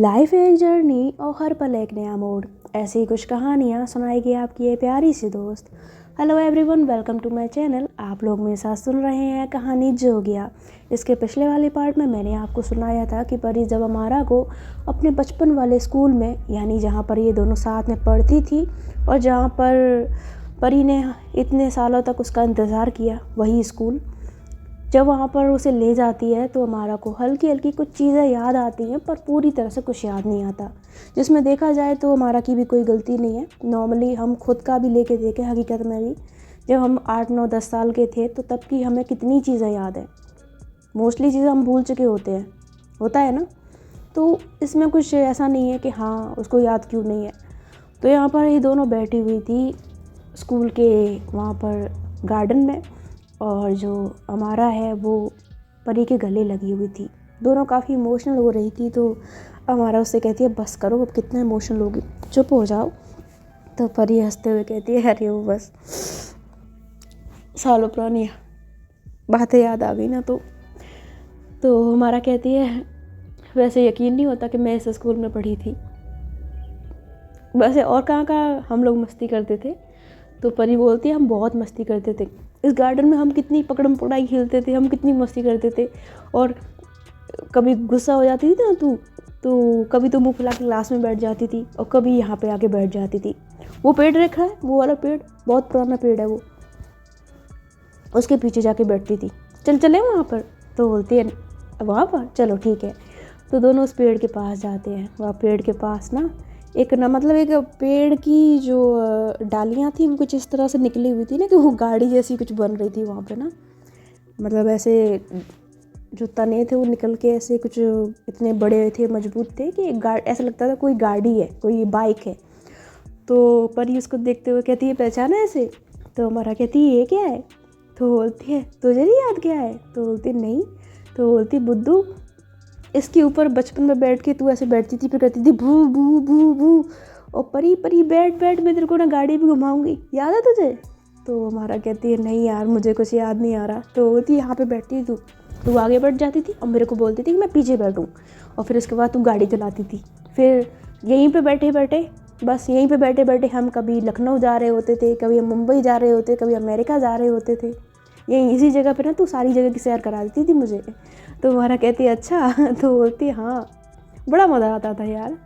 Life है एक journey और हर पल एक नया मोड़। ऐसी ही कुछ कहानियाँ सुनाएगी आपकी ये प्यारी सी दोस्त। Hello everyone, welcome to my channel. आप लोग मेरे साथ सुन रहे हैं कहानी जोगिया। इसके पिछले वाले पार्ट में मैंने आपको सुनाया था कि परी जब अमारा को अपने बचपन वाले स्कूल में, यानी जहाँ पर ये दोनों साथ में पढ़ती थी और जहाँ पर परी ने इतने सालों तक उसका इंतज़ार किया, वही स्कूल, जब वहाँ पर उसे ले जाती है तो अमारा को हल्की हल्की कुछ चीज़ें याद आती हैं, पर पूरी तरह से कुछ याद नहीं आता। जिसमें देखा जाए तो अमारा की भी कोई गलती नहीं है। नॉर्मली हम खुद का भी लेके देखें, हकीकत में भी जब हम 8 9 10 साल के थे तो तब की हमें कितनी चीज़ें याद हैं। मोस्टली चीज़ें हम भूल चुके होते हैं, होता है ना। तो इसमें कुछ ऐसा नहीं है कि हाँ उसको याद क्यों नहीं है। तो यहाँ पर ये दोनों बैठी हुई थी स्कूल के वहाँ पर गार्डन में, और जो अमारा है वो परी के गले लगी हुई थी। दोनों काफ़ी इमोशनल हो रही थी। तो अमारा उससे कहती है बस करो, अब कितना इमोशनल होगी, चुप हो जाओ। तो परी हंसते हुए कहती है अरे वो बस सालों पुरानी बातें याद आ गई ना। तो हमारा कहती है वैसे यकीन नहीं होता कि मैं इस स्कूल में पढ़ी थी। वैसे और कहाँ हम लोग मस्ती करते थे। तो परी बोलती है हम बहुत मस्ती करते थे इस गार्डन में, हम कितनी पकड़म पकड़ाई खेलते थे, हम कितनी मस्ती करते थे। और कभी गुस्सा हो जाती थी ना तो कभी तो मुँह फुला के क्लास में बैठ जाती थी और कभी यहाँ पे आके बैठ जाती थी। वो पेड़ रखा है, वो वाला पेड़ बहुत पुराना पेड़ है, वो उसके पीछे जाके बैठती थी। चले वहाँ पर। तो बोलती है वहाँ पर, चलो ठीक है। तो दोनों उस पेड़ के पास जाते हैं। वहाँ पेड़ के पास ना एक पेड़ की जो डालियाँ थी वो कुछ इस तरह से निकली हुई थी ना कि वो गाड़ी जैसी कुछ बन रही थी वहाँ पे ना। मतलब ऐसे जो तने थे वो निकल के ऐसे कुछ इतने बड़े थे, मजबूत थे कि ऐसा लगता था कोई गाड़ी है, कोई बाइक है। तो परी उसको देखते हुए कहती है पहचाना ऐसे? तो हमारा कहती है ये क्या है? तो बोलती है तुझे नहीं याद क्या है? तो बोलती नहीं। तो बोलती बुद्धू, इसके ऊपर बचपन में बैठ के तू ऐसे बैठती थी, फिर करती थी भू भू भू भू, और परी परी बैठ बैठ मैं तेरे को ना गाड़ी भी घुमाऊंगी, याद है तुझे? तो हमारा कहती है नहीं यार मुझे कुछ याद नहीं आ रहा। तो बोलती यहाँ पे बैठती तू आगे बैठ जाती थी और मेरे को बोलती थी कि मैं पीछे बैठूँ, और फिर उसके बाद तू गाड़ी चलाती थी। फिर यहीं पे बैठे बैठे हम कभी लखनऊ जा रहे होते थे, कभी हम मुंबई जा रहे होते, कभी अमेरिका जा रहे होते थे। यहीं इसी जगह पे ना तू सारी जगह की सैर करा देती थी मुझे। तो हमारा कहती है अच्छा। तो बोलती हाँ बड़ा मज़ा आता था यार,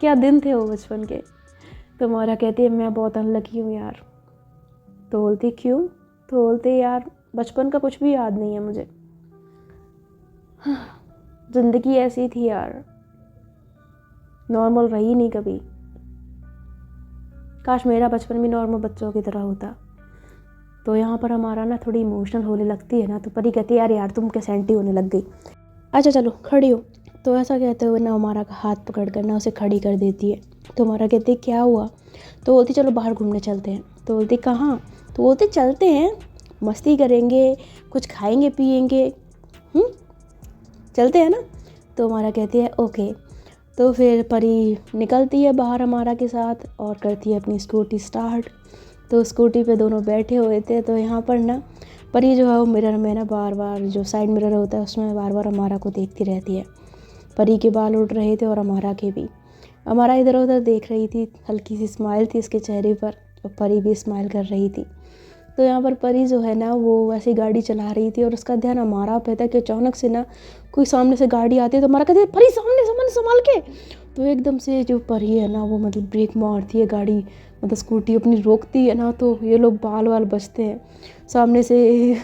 क्या दिन थे वो बचपन के। तो हमारा कहती है मैं बहुत अनलकी हूँ यार। तो बोलती क्यों? तो बोलती यार बचपन का कुछ भी याद नहीं है मुझे, ज़िंदगी ऐसी थी यार, नॉर्मल रही नहीं कभी। काश मेरा बचपन भी नॉर्मल बच्चों की तरह होता। तो यहाँ पर हमारा ना थोड़ी इमोशनल होने लगती है ना। तो परी कहती है यार तुम क्या सेंटी होने लग गई, अच्छा चलो खड़ी हो। तो ऐसा कहते हुए ना हमारा का हाथ पकड़ कर ना उसे खड़ी कर देती है। तो हमारा कहती है क्या हुआ? तो बोलती चलो बाहर घूमने चलते हैं। तो बोलती कहाँ? तो बोलते चलते हैं, मस्ती करेंगे, कुछ खाएंगे पिएंगे, चलते हैं ना। तो हमारा कहती है ओके। तो फिर परी निकलती है बाहर हमारा के साथ और करती है अपनी स्कूटी स्टार्ट। तो स्कूटी पे दोनों बैठे हुए थे। तो यहाँ पर ना परी जो है वो मिरर में ना बार बार, जो साइड मिरर होता है उसमें बार बार हमारा को देखती रहती है। परी के बाल उड़ रहे थे और हमारा के भी। हमारा इधर उधर देख रही थी, हल्की सी स्माइल थी उसके चेहरे पर और परी भी स्माइल कर रही थी। तो यहाँ पर परी जो है ना वो वैसे गाड़ी चला रही थी और उसका ध्यान हमारा पे था कि अचानक से ना कोई सामने से गाड़ी आती है। तो हमारा कहते हैं परी सामने सामने संभाल के। तो एकदम से जो परी है ना वो मतलब ब्रेक मारती है, गाड़ी मतलब स्कूटी अपनी रोकती है ना। तो ये लोग बाल वाल बचते हैं। सामने से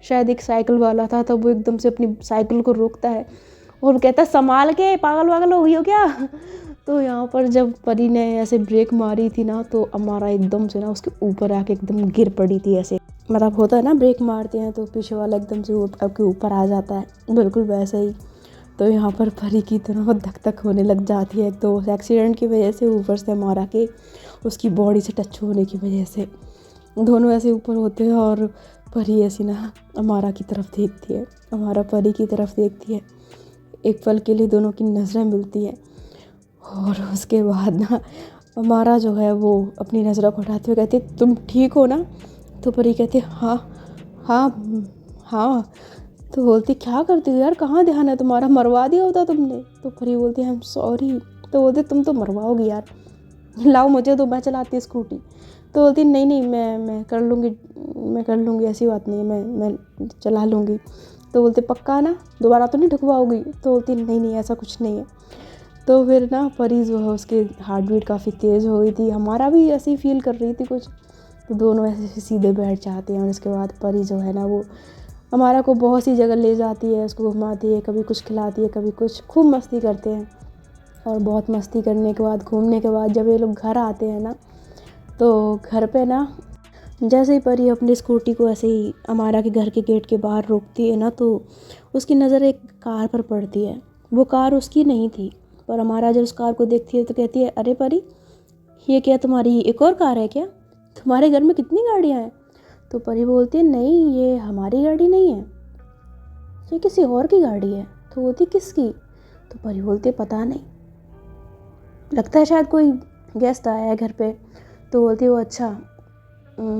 शायद एक साइकिल वाला था, तो वो एकदम से अपनी साइकिल को रोकता है और कहता है संभाल के, पागल वागल हो गई हो क्या? तो यहाँ पर जब परी ने ऐसे ब्रेक मारी थी ना तो हमारा एकदम से ना उसके ऊपर आके एकदम गिर पड़ी थी। ऐसे मतलब होता है ना ब्रेक मारते हैं तो पीछे वाला एकदम से आपके ऊपर आ जाता है, बिल्कुल वैसे ही। तो यहाँ पर परी की तरह धक धक होने लग जाती है। तो एक्सीडेंट की वजह से ऊपर से हमारा के उसकी बॉडी से टच होने की वजह से दोनों ऐसे ऊपर होते हैं और परी ऐसी ना हमारा की तरफ देखती है, हमारा परी की तरफ देखती है। एक पल के लिए दोनों की नज़रें मिलती हैं और उसके बाद ना हमारा जो है वो अपनी नज़रों को हटाते हुए कहती है तुम ठीक हो ना? तो परी कहती है हाँ हाँ हाँ। तो बोलती क्या करती हो यार, कहाँ ध्यान है तुम्हारा, मरवा दिया होता तुमने। तो परी बोलती आई एम सॉरी। तो बोलते तुम तो मरवाओगी यार, लाओ मुझे तो, मैं चलाती स्कूटी। तो बोलती नहीं नहीं मैं कर लूँगी, ऐसी बात नहीं है, मैं चला लूँगी। तो बोलते पक्का ना, दोबारा तो नहीं ठुकवाओगी। तो बोलती नहीं नहीं ऐसा कुछ नहीं है। तो फिर ना परी जो है उसकी हार्ट बीट काफ़ी तेज़ हो गई थी, हमारा भी ऐसे ही फील कर रही थी कुछ। तो दोनों ऐसे सीधे बैठ जाते हैं और उसके बाद परी जो है ना वो हमारा को बहुत सी जगह ले जाती है, उसको घुमाती है, कभी कुछ खिलाती है, कभी कुछ, खूब मस्ती करते हैं। और बहुत मस्ती करने के बाद, घूमने के बाद जब ये लोग घर आते हैं ना, तो घर पे ना जैसे ही परी अपनी स्कूटी को ऐसे ही हमारा के घर के गेट के बाहर रोकती है ना, तो उसकी नज़र एक कार पर पड़ती है। वो कार उसकी नहीं थी, पर हमारा जब उस कार को देखती है तो कहती है अरे परी, ये क्या तुम्हारी एक और कार है क्या, तुम्हारे घर में कितनी गाड़ियाँ हैं। तो परी बोलती है नहीं ये हमारी गाड़ी नहीं है, ये किसी और की गाड़ी है। तो बोलती किसकी। तो परी बोलती है पता नहीं, लगता है शायद कोई गेस्ट आया है घर पे। तो बोलती है वो अच्छा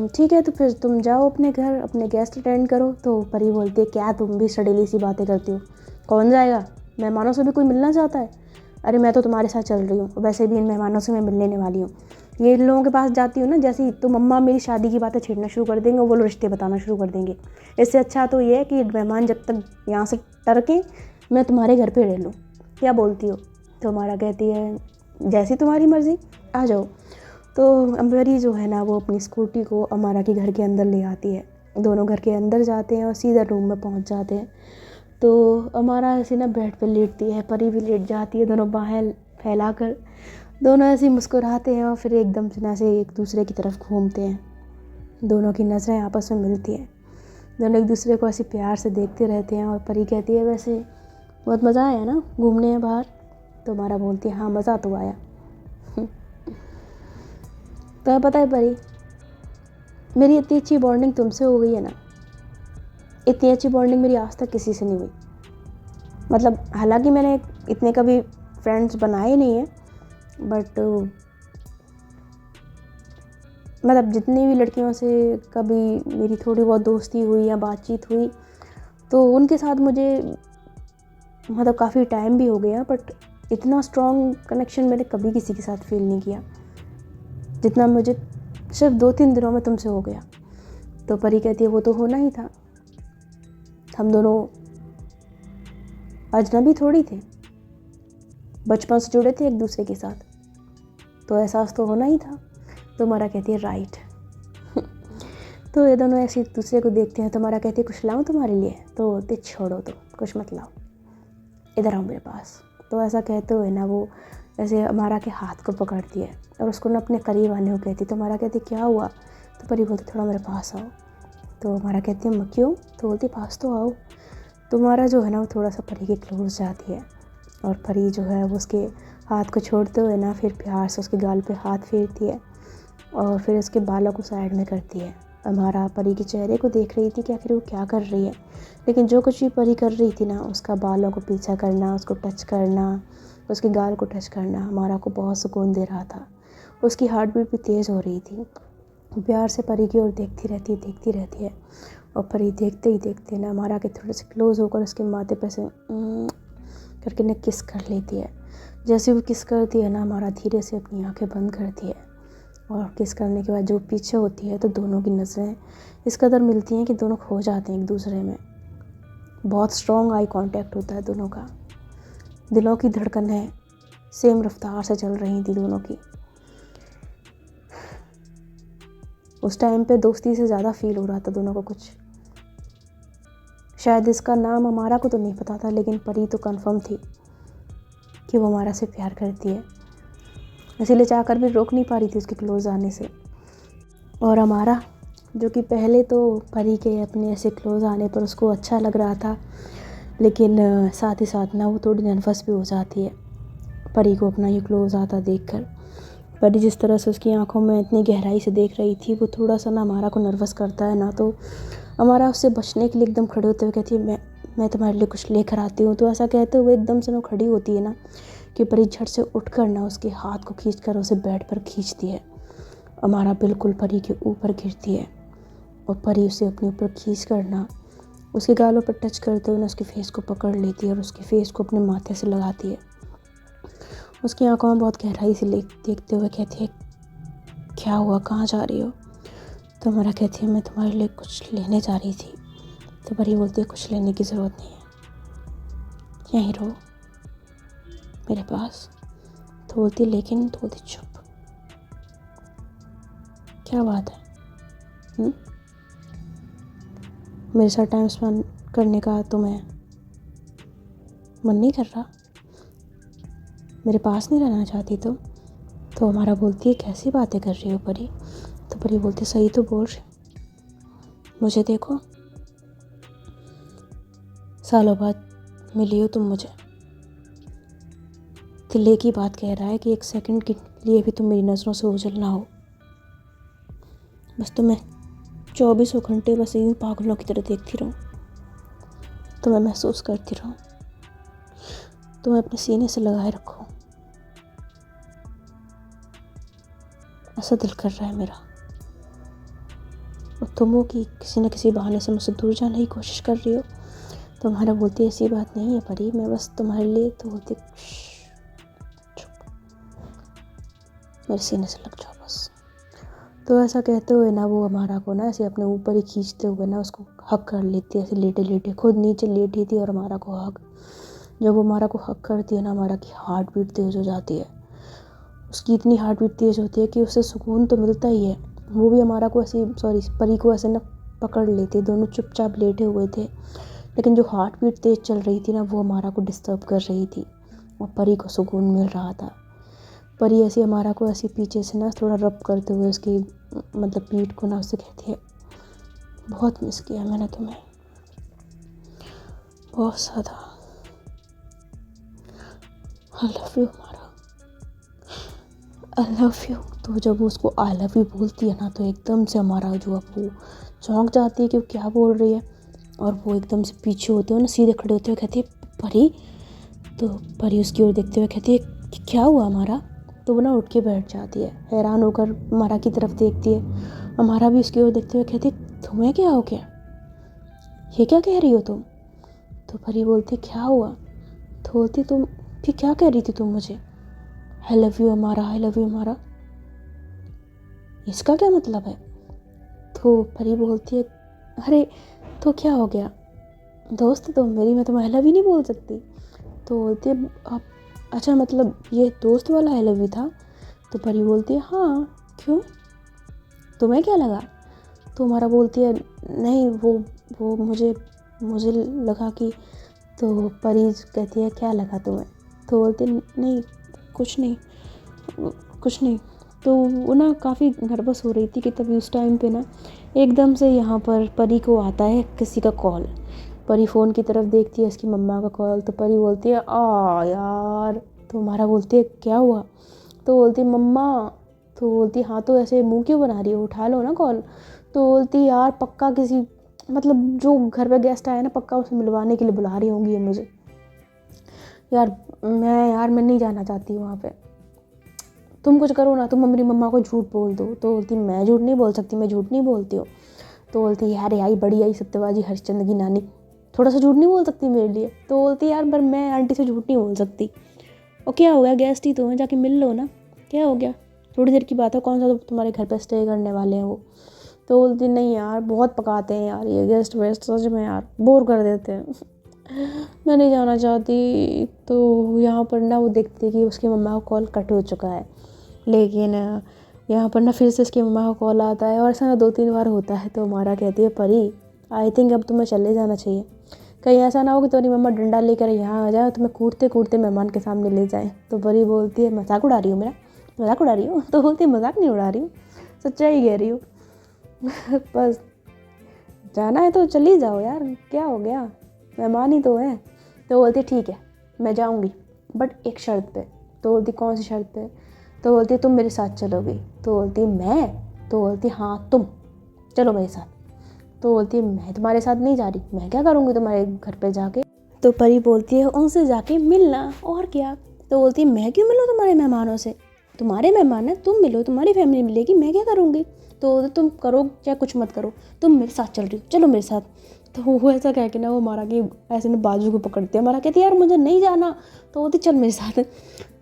ठीक है, तो फिर तुम जाओ अपने घर, अपने गेस्ट अटेंड करो। तो परी बोलती है क्या तुम भी सड़ेली सी बातें करती हो, कौन जाएगा, मेहमानों से भी कोई मिलना चाहता है। अरे मैं तो तुम्हारे साथ चल रही हूँ, वैसे भी इन मेहमानों से मैं मिलने वाली हूँ। ये इन लोगों के पास जाती हूँ ना, जैसे ही तो मम्मा मेरी शादी की बातें छेड़ना शुरू कर देंगे, वो लोग रिश्ते बताना शुरू कर देंगे। इससे अच्छा तो ये है कि मेहमान जब तक यहाँ से टरके मैं तुम्हारे घर पे रह लूँ, क्या बोलती हो। तो हमारा कहती है जैसी तुम्हारी मर्ज़ी, आ जाओ। तो अम्बरी जो है ना वो अपनी स्कूटी को अमारा के घर के अंदर ले आती है। दोनों घर के अंदर जाते हैं और सीधा रूम में पहुंच जाते हैं। तो अमारा ऐसे ना बेड पे लेटती है, परी भी लेट जाती है, दोनों बाहें फैला कर दोनों ऐसे मुस्कुराते हैं और फिर एकदम से ना से एक दूसरे की तरफ घूमते हैं। दोनों की नज़रें आपस में मिलती हैं, दोनों एक दूसरे को ऐसे प्यार से देखते रहते हैं। और परी कहती है वैसे बहुत मज़ा आया ना घूमने में बाहर। तो हमारा बोलती है हाँ मज़ा तो आया। तो पता है परी, मेरी इतनी अच्छी बॉन्डिंग तुमसे हो गई है ना, इतनी अच्छी बॉन्डिंग मेरी आज तक किसी से नहीं हुई। मतलब हालांकि मैंने इतने कभी फ्रेंड्स बनाए नहीं हैं, बट मतलब जितनी भी लड़कियों से कभी मेरी थोड़ी बहुत दोस्ती हुई या बातचीत हुई, तो उनके साथ मुझे मतलब काफ़ी टाइम भी हो गया, बट इतना स्ट्रॉन्ग कनेक्शन मैंने कभी किसी के साथ फील नहीं किया जितना मुझे सिर्फ 2-3 दिनों में तुमसे हो गया। तो परी कहती है वो तो होना ही था, हम दोनों अजनबी थोड़ी थे, बचपन से जुड़े थे एक दूसरे के साथ, तो एहसास तो होना ही था। तो हमारा कहती है राइट। तो ये दोनों ऐसे एक दूसरे को देखते हैं। तो हमारा कहती है कुछ लाऊं तुम्हारे लिए। तो बोलते छोड़ो तुम कुछ मत लाओ, इधर आओ मेरे पास। तो ऐसा कहते हुए ना वो ऐसे हमारा के हाथ को पकड़ती है और उसको ना अपने करीब आने को कहती है। तो हमारा कहती क्या हुआ। तो परी बोलती थोड़ा मेरे पास आओ। तो हमारा कहती है क्यों। तो बोलती पास तो आओ। तो हमारा जो है ना वो थोड़ा सा परी के क्लोज जाती है और परी जो है वो उसके हाथ को छोड़ते हुए ना फिर प्यार से उसके गाल पे हाथ फेरती है और फिर उसके बालों को साइड में करती है। हमारा परी के चेहरे को देख रही थी कि आखिर वो क्या कर रही है, लेकिन जो कुछ भी परी कर रही थी ना, उसका बालों को पीछा करना, उसको टच करना, उसके गाल को टच करना हमारा को बहुत सुकून दे रहा था। उसकी हार्ट बीट भी तेज़ हो रही थी। प्यार से परी की ओर देखती रहती है और परी देखते ही देखते ना हमारा के थोड़े से क्लोज होकर उसके माथे पे से करके ना किस कर लेती है। जैसे वो किस करती है ना, हमारा धीरे से अपनी आंखें बंद करती है और किस करने के बाद जो पीछे होती है तो दोनों की नज़रें इस कदर मिलती हैं कि दोनों खो जाते हैं एक दूसरे में। बहुत स्ट्रॉन्ग आई कांटेक्ट होता है दोनों का। दिलों की धड़कनें सेम रफ्तार से चल रही थी दोनों की। उस टाइम पे दोस्ती से ज़्यादा फील हो रहा था दोनों को कुछ। शायद इसका नाम हमारा को तो नहीं पता था, लेकिन परी तो कंफर्म थी कि वो हमारा से प्यार करती है, इसीलिए चाहकर भी रोक नहीं पा रही थी उसके क्लोज आने से। और हमारा जो कि पहले तो परी के अपने ऐसे क्लोज आने पर उसको अच्छा लग रहा था, लेकिन साथ ही साथ ना वो थोड़ी नर्वस भी हो जाती है परी को अपना ये क्लोज आता देखकर। परी जिस तरह से उसकी आंखों में इतनी गहराई से देख रही थी, वो थोड़ा सा ना हमारा को नर्वस करता है ना। तो हमारा उससे बचने के लिए एकदम खड़े होते हुए कहती है मैं तुम्हारे लिए कुछ लेकर आती हूँ। तो ऐसा कहते हुए एकदम से ना खड़ी होती है ना कि परी झट से उठकर ना उसके हाथ को खींचकर उसे बेड पर खींचती है। हमारा बिल्कुल परी के ऊपर गिरती है और परी उसे अपने ऊपर खींच कर ना उसके गालों पर टच करते हुए ना उसके फेस को पकड़ लेती है और उसके फेस को अपने माथे से लगाती है। उसकी आंखों में बहुत गहराई से देखते हुए कहती है, क्या हुआ, कहाँ जा रही हो? तो हमारा कहती है, मैं तुम्हारे लिए कुछ लेने जा रही थी। तो परी बोलती है, कुछ लेने की ज़रूरत नहीं है, यहीं रहो मेरे पास। तो बोलती है, लेकिन तो बोलती, चुप, क्या बात है? मेरे साथ टाइम स्पेंड करने का तुम्हें मन नहीं कर रहा? मेरे पास नहीं रहना चाहती तुम? तो हमारा बोलती है, कैसी बातें कर रही हो परी? तो परी बोलती है, सही तो बोल रही, मुझे देखो, सालों बाद मिली हो तुम मुझे। दिल की बात कह रहा है कि एक सेकंड के लिए भी तुम मेरी नज़रों से ओझल ना हो। बस तुम्हें 24 घंटे बस इन पागलों की तरह देखती रहूं, तुम्हें महसूस करती रहूं, तुम्हें अपने सीने से लगाए रखो। ऐसा दिल कर रहा है मेरा। और तुम हो कि किसी न किसी बहाने से मुझसे दूर जाने की कोशिश कर रही हो। तो हमारा बोलती है, ऐसी बात नहीं है परी, मैं बस तुम्हारे लिए। तो बोलती, चुप, मेरे सीने से लग जाओ बस। तो ऐसा कहते हुए ना वो हमारा को ना ऐसे अपने ऊपर ही खींचते हुए ना उसको हक कर लेती है, ऐसे लेटे लेटे। खुद नीचे लेटी थी और हमारा को हक। जब वो हमारा को हक करती है ना, हमारा की हार्ट बीट तेज़ हो जाती है। उसकी इतनी हार्ट बीट तेज़ होती है कि उससे सुकून तो मिलता ही है। वो भी हमारा को ऐसे परी को ऐसे ना पकड़ लेते, दोनों चुपचाप लेटे हुए थे। लेकिन जो हार्ट बीट तेज़ चल रही थी ना, वो हमारा को डिस्टर्ब कर रही थी और परी को सुकून मिल रहा था। परी ऐसे हमारा को ऐसे पीछे से ना थोड़ा रब करते हुए उसकी मतलब पीठ को ना उससे कहती है, बहुत मिस किया मैंने तुम्हें, बहुत ज़्यादा, आई लव यू हमारा, आई लव यू। तो जब वो उसको आई लव यू बोलती है ना, तो एकदम से हमारा जो अब वो चौंक जाती है कि वो क्या बोल रही है। और वो एकदम से पीछे होते हुए ना सीधे खड़े होते हुए कहती है, परी। तो परी उसकी ओर देखते हुए कहती है, क्या हुआ हमारा? तो वो ना उठ के बैठ जाती है, हैरान होकर हमारा की तरफ देखती है। हमारा भी उसकी ओर देखते हुए कहती है, तुम्हें क्या हो गया? ये क्या कह रही हो तुम? तो परी बोलती, क्या हुआ? तो बोलती, तुम फिर क्या कह रही थी तुम मुझे? आई लव यू हमारा, आई लव यू हमारा, इसका क्या मतलब है? तो परी बोलती है, अरे तो क्या हो गया, दोस्त तुम मेरी, मैं तुम्हें आई लव यू नहीं बोल सकती? तो बोलती है, आप अच्छा मतलब ये दोस्त वाला आई लव यू था? तो परी बोलती है, हाँ, क्यों, तुम्हें क्या लगा? तो हमारा बोलती है, नहीं वो मुझे लगा कि। तो परी कहती है, क्या लगा तुम्हें? तो बोलती है, नहीं कुछ नहीं, कुछ नहीं। तो वो ना काफ़ी नर्वस हो रही थी कि तभी उस टाइम पे ना एकदम से यहाँ पर परी को आता है किसी का कॉल। परी फ़ोन की तरफ देखती है, इसकी मम्मा का कॉल। तो परी बोलती है, आ यार। तो हमारा बोलती है, क्या हुआ? तो बोलती है, मम्मा। तो बोलती है, हाँ तो ऐसे मुंह क्यों बना रही हो, उठा लो ना कॉल। तो बोलती है, यार पक्का किसी मतलब जो घर पे गेस्ट आए ना, पक्का उसे मिलवाने के लिए बुला रही होंगी ये मुझे। यार मैं नहीं जाना चाहती वहाँ पे, तुम कुछ करो ना, तुम मेरी मम्मा को झूठ बोल दो। तो बोलती, मैं झूठ नहीं बोल सकती, मैं झूठ नहीं बोलती हूँ। तो बोलती, यार आई बड़ी आई सत्यवाजी हरिश्चंद्र की नानी, थोड़ा सा झूठ नहीं बोल सकती मेरे लिए? तो बोलती, यार पर मैं आंटी से झूठ नहीं बोल सकती। और क्या हो गया, गेस्ट ही तो हैं, जाके मिल लो ना, क्या हो गया, थोड़ी देर की बात है, कौन सा तो तुम्हारे घर पर स्टे करने वाले हैं वो। तो बोलती, नहीं यार बहुत पकाते हैं यार ये गेस्ट वेस्ट, सच में यार बोर कर देते हैं, मैं नहीं जाना चाहती। तो यहाँ पर ना वो देखती कि उसकी मम्मा का कॉल कट हो चुका है। लेकिन यहाँ पर ना फिर से उसकी मम्मा का कॉल आता है और ऐसा ना 2-3 बार होता है। तो हमारा कहती है, परी आई थिंक अब तुम्हें चले जाना चाहिए, कहीं ऐसा ना हो कि तुम्हारी मम्मा डंडा लेकर यहाँ आ जाए और तुम्हें कूटते कूटते मेहमान के सामने ले जाए। तो परी बोलती है, मजाक उड़ा रही हो मेरा, मजाक उड़ा रही हो? तो बोलती है, मजाक नहीं उड़ा रही हूँ, सच्चाई कह रही हूँ। बस जाना है तो चली जाओ यार, क्या हो गया, मेहमान ही तो है। तो बोलती, ठीक है मैं जाऊँगी, बट एक शर्त पे। तो बोलती, कौन सी शर्त पे? तो बोलती, तुम मेरे साथ चलोगी? तो बोलती, मैं? तो बोलती, हाँ तुम चलो मेरे साथ। तो बोलती है, मैं तुम्हारे साथ नहीं जा रही, मैं क्या करूँगी तुम्हारे घर पे जाके? तो परी बोलती है, उनसे जाके मिलना, और क्या। तो बोलती है, मैं क्यों मिलूँ तुम्हारे मेहमानों से, तुम्हारे मेहमान है, तुम मिलो, तुम्हारी फैमिली मिलेगी, मैं क्या करूँगी? तो तुम करो चाहे कुछ मत करो, तुम मेरे साथ चल रही हो, चलो मेरे साथ। तो वो ऐसा कह के ना वो हमारा कि ऐसे ना बाजू को पकड़ती है, हमारा कहती है यार मुझे नहीं जाना, तो बोलती चल मेरे साथ।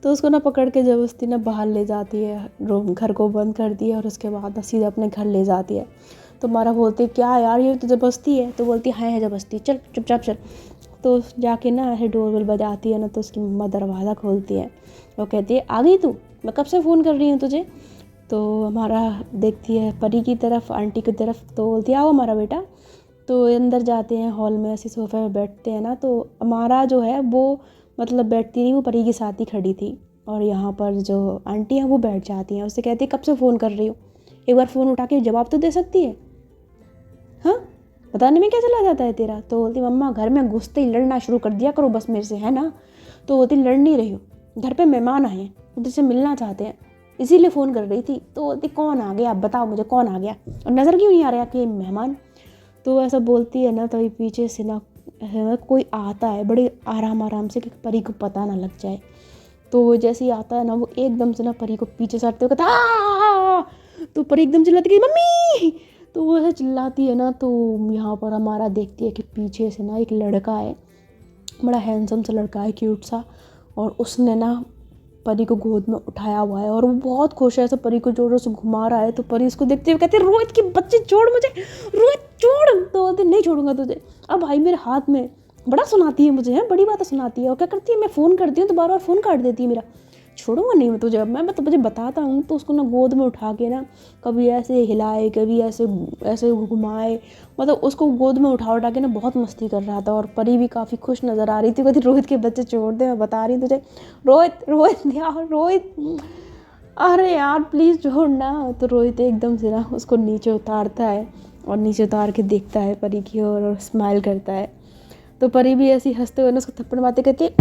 तो उसको ना पकड़ के ज़बरदस्ती ना बाहर ले जाती है, रूम घर को बंद करती है और उसके बाद ना सीधा अपने घर ले जाती है। तो हमारा बोलती क्या यार ये तो ज़बरदस्ती है, तो बोलती हाँ है ज़बरदस्ती, चल चुपचाप चल। तो जाके ना ऐसे डोर बेल बजाती है ना, तो उसकी मम्मा दरवाज़ा खोलती है, वो कहती है आ गई तू, मैं कब से फ़ोन कर रही हूँ तुझे। तो हमारा देखती है परी की तरफ, आंटी की तरफ, तो बोलती है आओ हमारा बेटा। तो अंदर जाते हैं, हॉल में ऐसे सोफे में बैठते हैं ना, तो हमारा जो है वो मतलब बैठती नहीं, वो परी के साथ ही खड़ी थी। और यहाँ पर जो आंटी हैं वो बैठ जाती हैं, उससे कहती है कब से फ़ोन कर रही हो, एक बार फ़ोन उठा के जवाब तो दे सकती है, हाँ बताने में क्या चला जाता है तेरा। तो बोलती मम्मा घर में घुसते ही लड़ना शुरू कर दिया करो बस मेरे से, है ना। तो बोलती लड़ नहीं रही हो, घर पे मेहमान आए हैं, उधर से मिलना चाहते हैं, इसीलिए फ़ोन कर रही थी। तो बोलती कौन आ गया, आप बताओ मुझे कौन आ गया, और नज़र क्यों नहीं आ रहा कि मेहमान। तो ऐसा बोलती है ना, तभी पीछे से ना कोई आता है बड़े आराम आराम से कि परी को पता ना लग जाए। तो जैसे ही आता है ना, वो एकदम से ना परी को पीछे से हटते हुए कहता आ, तो परी एकदम चिल्लाती गई मम्मी। तो वो ऐसे चिल्लाती है ना, तो यहाँ पर हमारा देखती है कि पीछे से ना एक लड़का है, बड़ा हैंडसम सा लड़का है, क्यूट सा, और उसने ना परी को गोद में उठाया हुआ है और वो बहुत खुश है, ऐसे परी को जोरों से घुमा रहा है। तो परी उसको देखते हुए कहती है रोहित के बच्चे छोड़ मुझे, रोहित छोड़। तो बोलते नहीं छोड़ूंगा तुझे, अब भाई मेरे हाथ में, बड़ा सुनाती है मुझे, है बड़ी बातें सुनाती है। और क्या करती है, मैं फ़ोन करती हूँ तो बार बार फ़ोन काट देती है मेरा, छोड़ूंगा नहीं मैं तुझे, अब मैं तो मुझे बताता हूँ। तो उसको ना गोद में उठा के ना कभी ऐसे हिलाए, कभी ऐसे ऐसे घुमाए, मतलब उसको गोद में उठा के ना बहुत मस्ती कर रहा था। और परी भी काफ़ी खुश नज़र आ रही थी, कहती रोहित के बच्चे छोड़ दे, मैं बता रही तुझे, रोहित रोहित यार रोहित, अरे यार प्लीज़ छोड़ना। तो रोहित एकदम से ना उसको नीचे उतारता है और नीचे उतार के देखता है परी की ओर और स्माइल करता है। तो परी भी ऐसी हंसते हुए ना उसको थप्पड़ मारते कहती है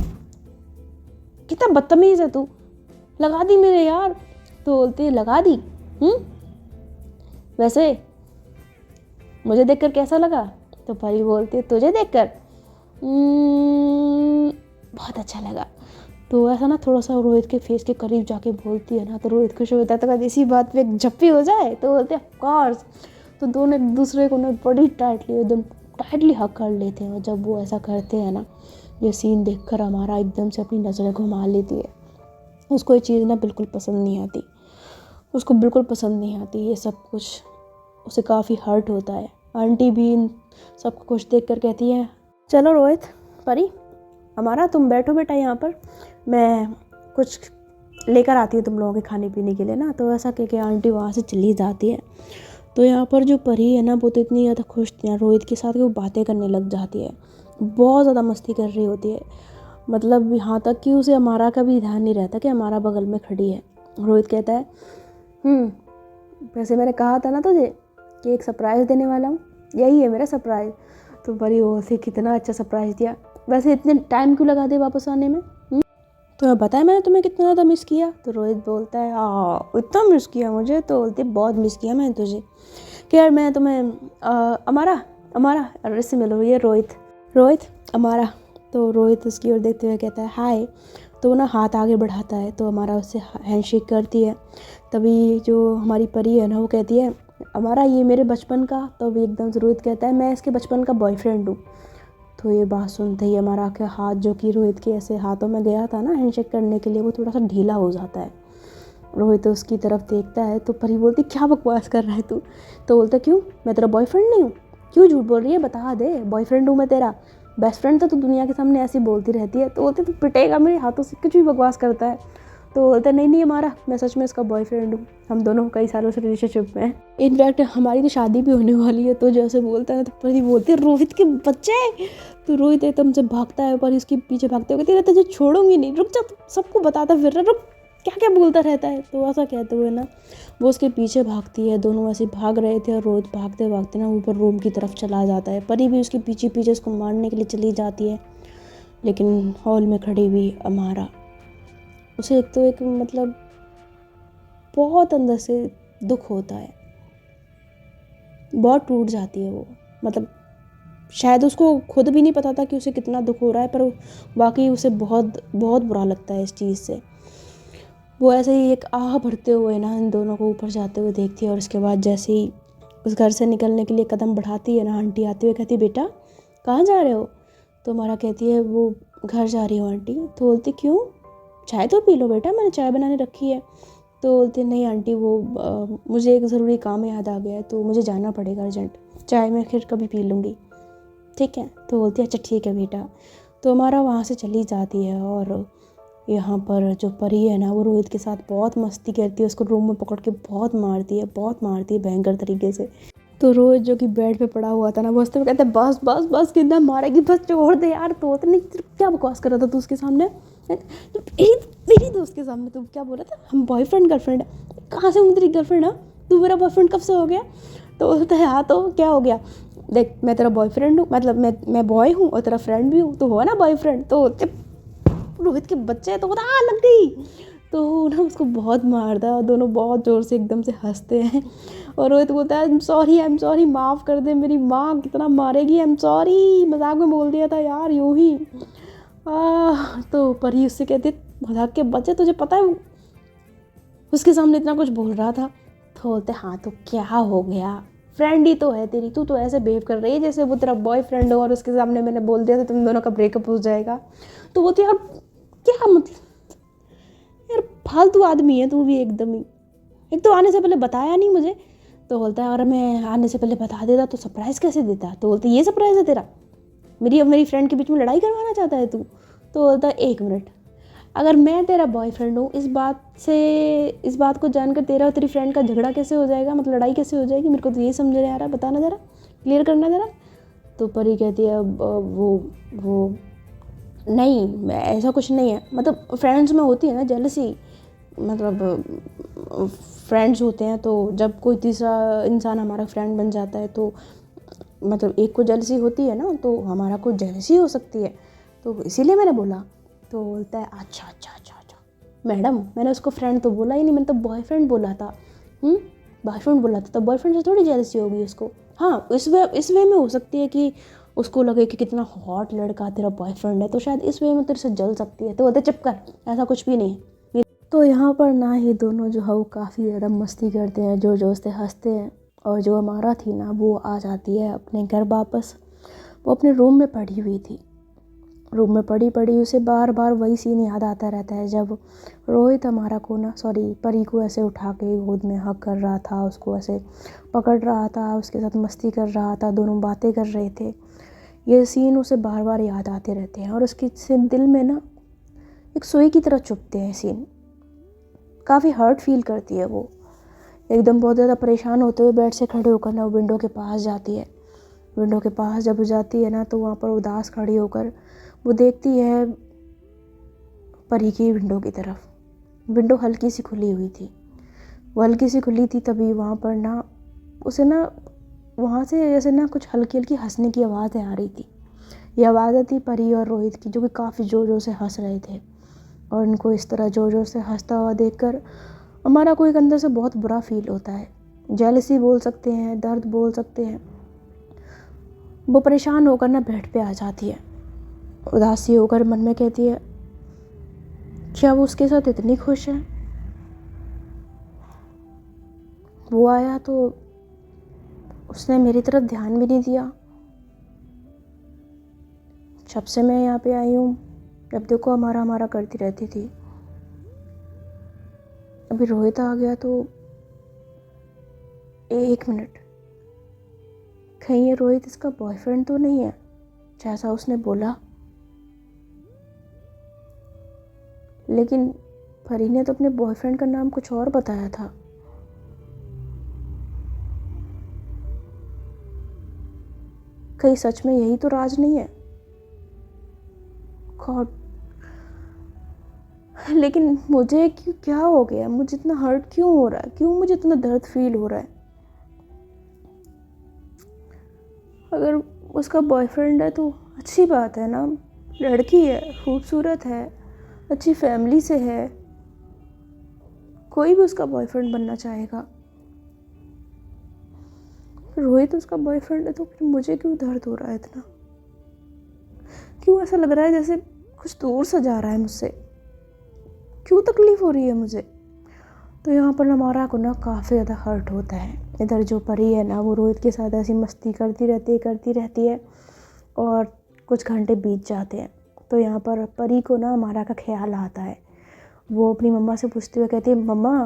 कितना बदतमीज़ है तू, लगा दी मेरे यार। तो बोलती है लगा दी, वैसे मुझे देखकर कैसा लगा। तो परी बोलती है तुझे देखकर बहुत अच्छा लगा। तो ऐसा ना थोड़ा सा रोहित के फेस के करीब जाके बोलती है ना, तो रोहित खुश होता है। तो कहती इसी बात पे एक झप्पी हो जाए, तो बोलते हैं ऑफ कोर्स। तो दोनों एक दूसरे को ना बड़ी टाइटली, एकदम टाइटली हक कर लेते हैं। और जब वो ऐसा करते हैं ना, ये सीन देखकर हमारा एकदम से अपनी नज़रें घुमा लेती है। उसको ये चीज़ ना बिल्कुल पसंद नहीं आती, उसको बिल्कुल पसंद नहीं आती ये सब कुछ, उसे काफ़ी हर्ट होता है। आंटी भी इन सबको खुश देख कर कहती है चलो रोहित परी हमारा, तुम बैठो बेटा यहाँ पर, मैं कुछ लेकर आती हूँ तुम लोगों के खाने पीने के लिए ना। तो ऐसा कह के आंटी वहाँ से चली जाती है। तो यहाँ पर जो परी है ना, वो तो इतनी ज़्यादा खुश थी ना रोहित के साथ कि वो बातें करने लग जाती है, बहुत ज़्यादा मस्ती कर रही होती है। मतलब यहाँ तक कि उसे हमारा का भी ध्यान नहीं रहता कि हमारा बगल में खड़ी है। रोहित कहता है वैसे मैंने कहा था ना तुझे कि एक सरप्राइज़ देने वाला हूँ, यही है मेरा सरप्राइज़। तो परी वो से कितना अच्छा सरप्राइज़ दिया, वैसे इतने टाइम क्यों लगा दे वापस आने में, तो मैं बताया मैंने तुम्हें कितना ज़्यादा मिस किया। तो रोहित बोलता है इतना मिस किया मुझे। तो बोलती बहुत मिस किया मैंने तुझे, कि यार मैं तुम्हें अमारा अमारा अरे से मिलो, ये रोहित अमारा। तो रोहित उसकी ओर देखते हुए कहता है हाय। तो वो ना हाथ आगे बढ़ाता है, तो हमारा उससे हैंडशेक करती है। तभी जो हमारी परी है ना, वो कहती है हमारा ये मेरे बचपन का। तो अभी एकदम से रोहित कहता है मैं इसके बचपन का बॉयफ्रेंड हूँ। तो ये बात सुनते ही हमारा के हाथ, जो कि रोहित के ऐसे हाथों में गया था ना हैंडशेक करने के लिए, वो थोड़ा सा ढीला हो जाता है। रोहित उसकी तरफ देखता है। तो परी बोलती क्या बकवास कर रहा है तू। तो बोलता क्यों, मैं तेरा बॉयफ्रेंड नहीं हूँ, क्यों झूठ बोल रही है, बता दे, बॉयफ्रेंड हूँ मैं तेरा, बेस्ट फ्रेंड तो तू दुनिया के सामने ऐसी बोलती रहती है। तो बोलते तू पिटेगा मेरे हाथों से, कुछ भी बकवास करता है। तो बोलता नहीं हमारा, मैं सच में इसका बॉयफ्रेंड हूँ, हम दोनों कई सालों से रिलेशनशिप में हैं, इनफैक्ट हमारी तो शादी भी होने वाली है। तो जैसे बोलता है तो परी बोलती है रोहित के बच्चे। तो रोहित एकदम से भागता है, पर इसके पीछे भागते हुए कहती है तुझे छोड़ूंगी नहीं, रुक जा, सबको बताता फिर रुक, क्या क्या बोलता रहता है। तो ऐसा कहते हुए ना वो उसके पीछे भागती है, दोनों ऐसे भाग रहे थे। और रोहित भागते भागते ना ऊपर रूम की तरफ चला जाता है। परी भी उसके पीछे पीछे उसको मारने के लिए चली जाती है, लेकिन हॉल में खड़ी हुई अमारा उसे एक मतलब बहुत अंदर से दुख होता है, बहुत टूट जाती है वो। मतलब शायद उसको खुद भी नहीं पता था कि उसे कितना दुख हो रहा है, पर वाकई उसे बहुत बहुत बुरा लगता है इस चीज़ से। वो ऐसे ही एक आह भरते हुए ना इन दोनों को ऊपर जाते हुए देखती है। और उसके बाद जैसे ही उस घर से निकलने के लिए कदम बढ़ाती है ना, आंटी आते हुए कहती बेटा कहाँ जा रहे हो? तो हमारा कहती है वो घर जा रही हूँ आंटी। तो बोलती क्यों? चाय तो पी लो बेटा, मैंने चाय बनाने रखी है। तो बोलती नहीं आंटी, वो मुझे एक ज़रूरी काम याद आ गया है, तो मुझे जाना पड़ेगा अर्जेंट, चाय मैं फिर कभी पी लूँगी, ठीक है? तो बोलती है अच्छा ठीक है बेटा। तो हमारा वहाँ से चली जाती है और यहाँ पर जो परी है ना, वो रोहित के साथ बहुत मस्ती करती है, उसको रूम में पकड़ के बहुत मारती है भयंकर तरीके से। तो रोहित जो कि बेड पे पड़ा हुआ था ना, वो हंसते हुए कहते बस बस बस, कितना मारेगी, बस छोड़ दे यार। तो नहीं, क्या बकवास कर रहा था तू उसके सामने, मेरी दोस्त के सामने तू क्या बोल रहा था? हम बॉयफ्रेंड गर्लफ्रेंड है? कहाँ से हूँ तेरी गर्लफ्रेंड? है तू मेरा बॉयफ्रेंड कब से हो गया? तो बोलता है हाँ तो क्या हो गया, देख मैं तेरा बॉयफ्रेंड हूँ, मतलब मैं बॉय हूँ और तेरा फ्रेंड भी हूँ, तो हो ना बॉयफ्रेंड। तो रोहित के बच्चे तो बोला लग गई। तो ना उसको बहुत मारता है और दोनों बहुत ज़ोर से एकदम से हंसते हैं। और रोहित बोलता है आई एम सॉरी, माफ़ कर दे, मेरी माँ कितना मारेगी, आई एम सॉरी, मजाक में बोल दिया था यार यूँ ही। तो परी उससे कहती मजाक के बच्चे, तुझे पता है उसके सामने इतना कुछ बोल रहा था? तो बोलते हाँ तो क्या हो गया, फ्रेंड ही तो है तेरी, तू तो ऐसे बिहेव कर रही है जैसे वो तेरा बॉयफ्रेंड हो और उसके सामने मैंने बोल दिया था तुम दोनों का ब्रेकअप हो जाएगा। तो बोलती यार क्या मतलब, यार फालतू आदमी है तू भी एकदम ही, एक तो आने से पहले बताया नहीं मुझे। तो बोलता है अगर मैं आने से पहले बता देता तो सरप्राइज़ कैसे देता? तो बोलते ये सरप्राइज़ है तेरा, मेरी और मेरी फ्रेंड के बीच में लड़ाई करवाना चाहता है तू? तो बोलता है एक मिनट, अगर मैं तेरा बॉयफ्रेंड हूँ, इस बात को जानकर तेरा और तेरी फ्रेंड का झगड़ा कैसे हो जाएगा, मतलब लड़ाई कैसे हो जाएगी? मेरे को तो ये समझ नहीं आ रहा, बताना ज़रा, क्लियर करना ज़रा। तो परी कहती है वो नहीं, मैं ऐसा कुछ नहीं है, मतलब फ्रेंड्स में होती है ना जेलसी, मतलब फ्रेंड्स होते हैं तो जब कोई तीसरा इंसान हमारा फ्रेंड बन जाता है तो मतलब एक को जेलसी होती है ना, तो हमारा को जेलसी हो सकती है, तो इसीलिए मैंने बोला। तो बोलता है अच्छा मैडम, मैंने उसको फ्रेंड तो बोला ही नहीं, मैंने तो बॉयफ्रेंड बोला था। बॉयफ्रेंड बोला था तो बॉयफ्रेंड से थोड़ी जेलसी होगी उसको। हाँ इस वे में हो सकती है कि उसको लगे कि कितना हॉट लड़का तेरा बॉयफ्रेंड है, तो शायद इस वे में तेरे से जल सकती है। तो बोलते चुप कर, ऐसा कुछ भी नहीं है। तो यहाँ पर ना ही दोनों जो है वो काफ़ी ज़्यादा मस्ती करते हैं, जोर से हंसते हैं, और जो हमारा थी ना वो आ जाती है अपने घर वापस। वो अपने रूम में पड़ी हुई थी, रूम में पड़ी उसे बार बार वही सीन याद आता रहता है, जब रोहित हमारा को ना परी को ऐसे उठा के गोद में हक कर रहा था, उसको ऐसे पकड़ रहा था, उसके साथ मस्ती कर रहा था, दोनों बातें कर रहे थे। ये सीन उसे बार बार याद आते रहते हैं और उसके दिल में ना एक सुई की तरह चुभते हैं सीन। काफ़ी हर्ट फील करती है वो, एकदम बहुत ज़्यादा परेशान होते हुए बेड से खड़े होकर ना वो विंडो के पास जाती है। विंडो के पास जब जाती है ना तो वहाँ पर उदास खड़ी होकर वो देखती है परी की विंडो की तरफ। विंडो हल्की सी खुली हुई थी, वो हल्की सी खुली थी, तभी वहाँ पर ना उसे ना वहाँ से जैसे ना कुछ हल्की हल्की हंसने की आवाज़ें आ रही थी। ये आवाज़ें थी परी और रोहित की, जो कि काफ़ी ज़ोर से हंस रहे थे। और उनको इस तरह ज़ोर से हंसता हुआ देखकर हमारा को एक अंदर से बहुत बुरा फील होता है, जेलसी बोल सकते हैं, दर्द बोल सकते हैं। वो परेशान होकर ना बेड पे आ जाती है, उदासी होकर मन में कहती है क्या वो उसके साथ इतनी खुश है? वो आया तो उसने मेरी तरफ ध्यान भी नहीं दिया, जब से मैं यहाँ पे आई हूँ जब देखो हमारा करती रहती थी। अभी रोहित आ गया तो एक मिनट, कहीं ये रोहित इसका बॉयफ्रेंड तो नहीं है जैसा उसने बोला? लेकिन परी ने तो अपने बॉयफ्रेंड का नाम कुछ और बताया था। कहीं सच में यही तो राज नहीं है? गॉड, लेकिन मुझे क्या हो गया, मुझे इतना हर्ट क्यों हो रहा है, क्यों मुझे इतना दर्द फील हो रहा है? अगर उसका बॉयफ्रेंड है तो अच्छी बात है ना, लड़की है, खूबसूरत है, अच्छी फैमिली से है, कोई भी उसका बॉयफ्रेंड बनना चाहेगा। रोहित उसका बॉयफ्रेंड है तो फिर मुझे क्यों दर्द हो रहा है इतना? क्यों ऐसा लग रहा है जैसे कुछ दूर सा जा रहा है मुझसे? क्यों तकलीफ हो रही है मुझे? तो यहाँ पर हमारा को ना काफ़ी ज़्यादा हर्ट होता है। इधर जो परी है ना वो रोहित के साथ ऐसी मस्ती करती रहती है। और कुछ घंटे बीत जाते हैं। तो यहाँ पर परी को ना अमारा का ख्याल आता है। वो अपनी मम्मा से पूछते हुए कहती है, मम्मा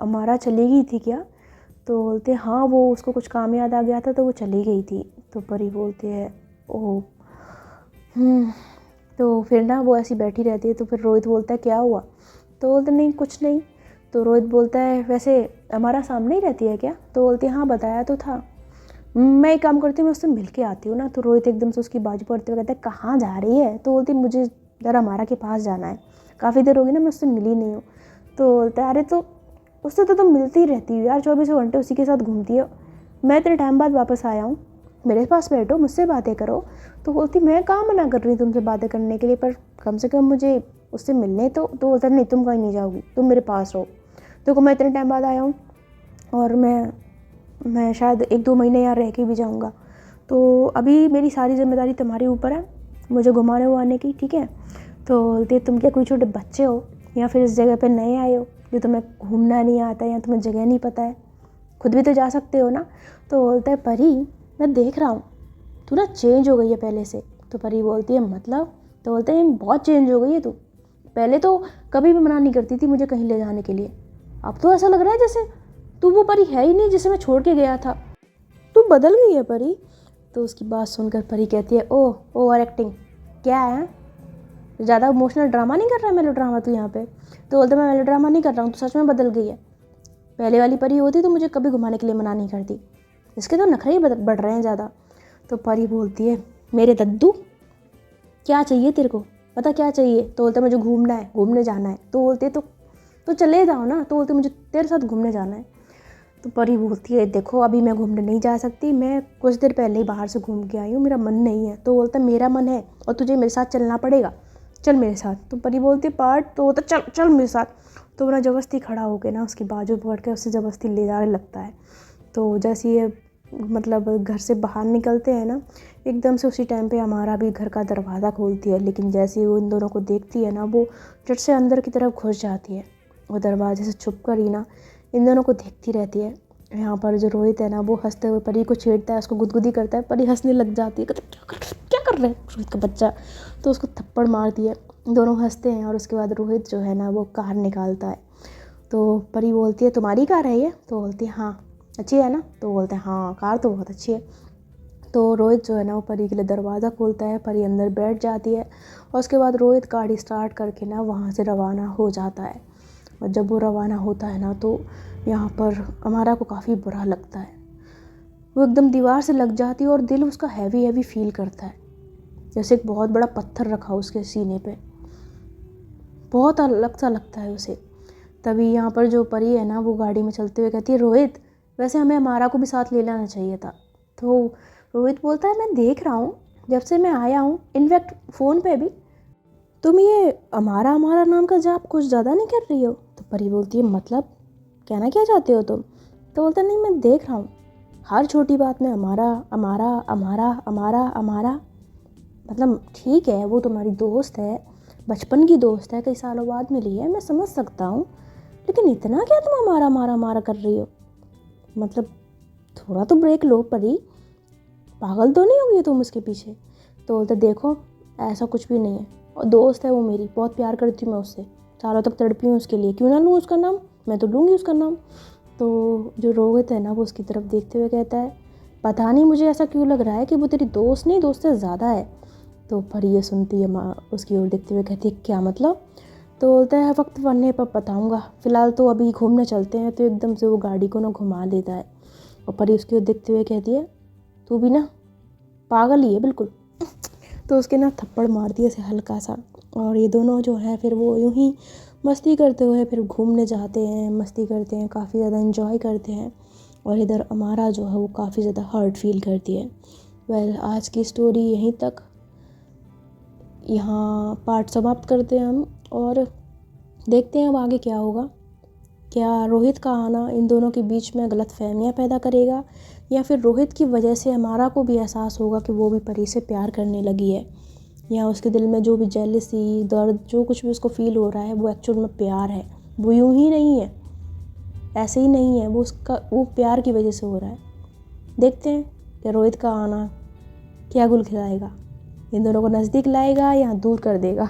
अमारा चली गई थी क्या? तो बोलते हैं हाँ, वो उसको कुछ काम याद आ गया था तो वो चली गई थी। तो परी बोलती है ओह। तो फिर ना वो ऐसी बैठी रहती है। तो फिर रोहित बोलता है क्या हुआ? तो बोलते नहीं कुछ नहीं। तो रोहित बोलता है वैसे हमारा सामने ही रहती है क्या? तो बोलती है हाँ बताया तो था। मैं एक काम करती हूँ, मैं उससे मिल के आती हूँ ना। तो रोहित एकदम से उसकी बाजू पड़ते हुए कहता है कहाँ जा रही है? तो बोलती मुझे ज़रा हमारा के पास जाना है, काफ़ी देर होगी ना मैं उससे मिली नहीं हूँ। तो बोलता है अरे तो उससे तो तुम मिलती ही रहती हो यार, 24 घंटे उसी के साथ घूमती हो। मैं इतने टाइम बाद वापस आया हूँ, मेरे पास बैठो, मुझसे बातें करो। तो बोलती मैं कहाँ मना कर रही हूँ तुमसे बातें करने के लिए, पर कम से कम मुझे उससे मिलने तो बोलता नहीं तुम कहीं नहीं जाओगी, तुम मेरे पास रहो। देखो मैं इतने टाइम बाद आया हूँ और मैं शायद 1-2 महीने यहाँ रह के भी जाऊँगा। तो अभी मेरी सारी जिम्मेदारी तुम्हारे ऊपर है, मुझे घुमाने उमाने की, ठीक है? तो बोलती तुम क्या कोई छोटे बच्चे हो या फिर इस जगह पे नए आए हो जो तुम्हें घूमना नहीं आता है या तुम्हें जगह नहीं पता है? खुद भी तो जा सकते हो ना। तो बोलता है परी मैं देख रहा हूँ तू ना चेंज हो गई है पहले से। तो परी बोलती है मतलब? तो बोलते हैं बहुत चेंज हो गई है तू, पहले तो कभी भी मना नहीं करती थी मुझे कहीं ले जाने के लिए, अब तो ऐसा लग रहा है जैसे तू वो परी है ही नहीं जिसे मैं छोड़ के गया था, तू बदल गई है परी। तो उसकी बात सुनकर परी कहती है ओह ओवर एक्टिंग क्या है, ज़्यादा इमोशनल ड्रामा नहीं कर रहा है मेलो ड्रामा तू यहाँ पे? तो बोलते मैं मेलो ड्रामा नहीं कर रहा हूँ, तो सच में बदल गई है। पहले वाली परी होती तो मुझे कभी घुमाने के लिए मना नहीं करती, इसके तो नखरे ही बढ़ रहे हैं ज़्यादा। तो परी बोलती है मेरे दद्दू क्या चाहिए तेरे को, पता क्या चाहिए? तो बोलते मुझे घूमना है, घूमने जाना है। तो बोलते तो चले जाओ ना। तो बोलते मुझे तेरे साथ घूमने जाना है। तो परी बोलती है देखो अभी मैं घूमने नहीं जा सकती, मैं कुछ देर पहले ही बाहर से घूम के आई हूँ, मेरा मन नहीं है। तो बोलता मेरा मन है और तुझे मेरे साथ चलना पड़ेगा, चल मेरे साथ। तो परी बोलती पार्ट। तो बोलता चल चल मेरे साथ। तो वो ज़बरदस्ती खड़ा होकर ना उसकी बाजू पकड़ के उससे ज़बरदस्ती ले जाने लगता है। तो जैसे ये मतलब घर से बाहर निकलते हैं ना, एकदम से उसी टाइम पे हमारा भी घर का दरवाज़ा खोलती है, लेकिन जैसे ही वो इन दोनों को देखती है ना, वो झट से अंदर की तरफ घुस जाती है। वो दरवाजे से छुप कर ही ना इन दोनों को देखती रहती है। यहाँ पर जो रोहित है ना, वो हंसते हुए परी को छेड़ता है, उसको गुदगुदी करता है। परी हंसने लग जाती है, क्या कर रहे हैं रोहित का बच्चा। तो उसको थप्पड़ मारती है, दोनों हंसते हैं। और उसके बाद रोहित जो है ना वो कार निकालता है। तो परी बोलती है तुम्हारी कार है ये? तो बोलती है हाँ अच्छी है ना? तो बोलते हैं हाँ कार तो बहुत अच्छी है। तो रोहित जो है ना वो परी के लिए दरवाज़ा खोलता है, परी अंदर बैठ जाती है और उसके बाद रोहित गाड़ी स्टार्ट करके ना वहाँ से रवाना हो जाता है। और जब वो रवाना होता है ना तो यहाँ पर अमारा को काफ़ी बुरा लगता है, वो एकदम दीवार से लग जाती है और दिल उसका हैवी हैवी फील करता है, जैसे एक बहुत बड़ा पत्थर रखा हो उसके सीने पे, बहुत अलग सा लगता है उसे। तभी यहाँ पर जो परी है ना वो गाड़ी में चलते हुए कहती है रोहित वैसे हमें अमारा को भी साथ ले लेना चाहिए था। तो रोहित बोलता है मैं देख रहा हूँ जब से मैं आया हूँ, इनफैक्ट फ़ोन पे भी तुम ये अमारा अमारा नाम का जाप कुछ ज़्यादा नहीं कर रही हो? तो परी बोलती है मतलब कहना क्या चाहते हो तुम? तो बोलता नहीं मैं देख रहा हूँ हर छोटी बात में अमारा अमारा अमारा अमारा अमारा। मतलब ठीक है वो तुम्हारी दोस्त है, बचपन की दोस्त है, कई सालों बाद मिली है, मैं समझ सकता हूँ, लेकिन इतना क्या तुम अमारा अमारा अमारा कर रही हो? मतलब थोड़ा तो ब्रेक लो परी, पागल तो नहीं हो गई तुम उसके पीछे? तो बोलते देखो ऐसा कुछ भी नहीं है, और दोस्त है वो मेरी, बहुत प्यार करती हूँ मैं उससे, सालों तक तड़पी हूँ उसके लिए, क्यों ना लूँ उसका नाम, मैं तो लूँगी उसका नाम। तो जो रोहित है ना वो उसकी तरफ देखते हुए कहता है पता नहीं मुझे ऐसा क्यों लग रहा है कि वो तेरी दोस्त नहीं दोस्त से ज़्यादा है। तो परी ये सुनती है माँ उसकी ओर देखते हुए कहती है क्या मतलब? तो बोलता है वक्त बनने पर बताऊँगा, फ़िलहाल तो अभी घूमने चलते हैं। तो एकदम से वो गाड़ी को ना घुमा देता है और परी उसकी ओर देखते हुए कहती है तू भी ना पागल ही है बिल्कुल। तो उसके ना थप्पड़ मारती है उसे हल्का सा, और ये दोनों जो है फिर वो यूं ही मस्ती करते हुए फिर घूमने जाते हैं, मस्ती करते हैं, काफ़ी ज़्यादा एंजॉय करते हैं। और इधर अमारा जो है वो काफ़ी ज़्यादा हर्ट फील करती है। वेल आज की स्टोरी यहीं तक, यहाँ पार्ट समाप्त करते हैं हम और देखते हैं अब आगे क्या होगा। क्या रोहित का आना इन दोनों के बीच में गलतफहमियां पैदा करेगा, या फिर रोहित की वजह से अमारा को भी एहसास होगा कि वो भी परी से प्यार करने लगी है, या उसके दिल में जो भी जेलसी दर्द जो कुछ भी उसको फील हो रहा है वो एक्चुअल में प्यार है, वो यूं ही नहीं है, ऐसे ही नहीं है, वो प्यार की वजह से हो रहा है। देखते हैं कि रोहित का आना क्या गुल खिलाएगा, इन दोनों को नज़दीक लाएगा या दूर कर देगा।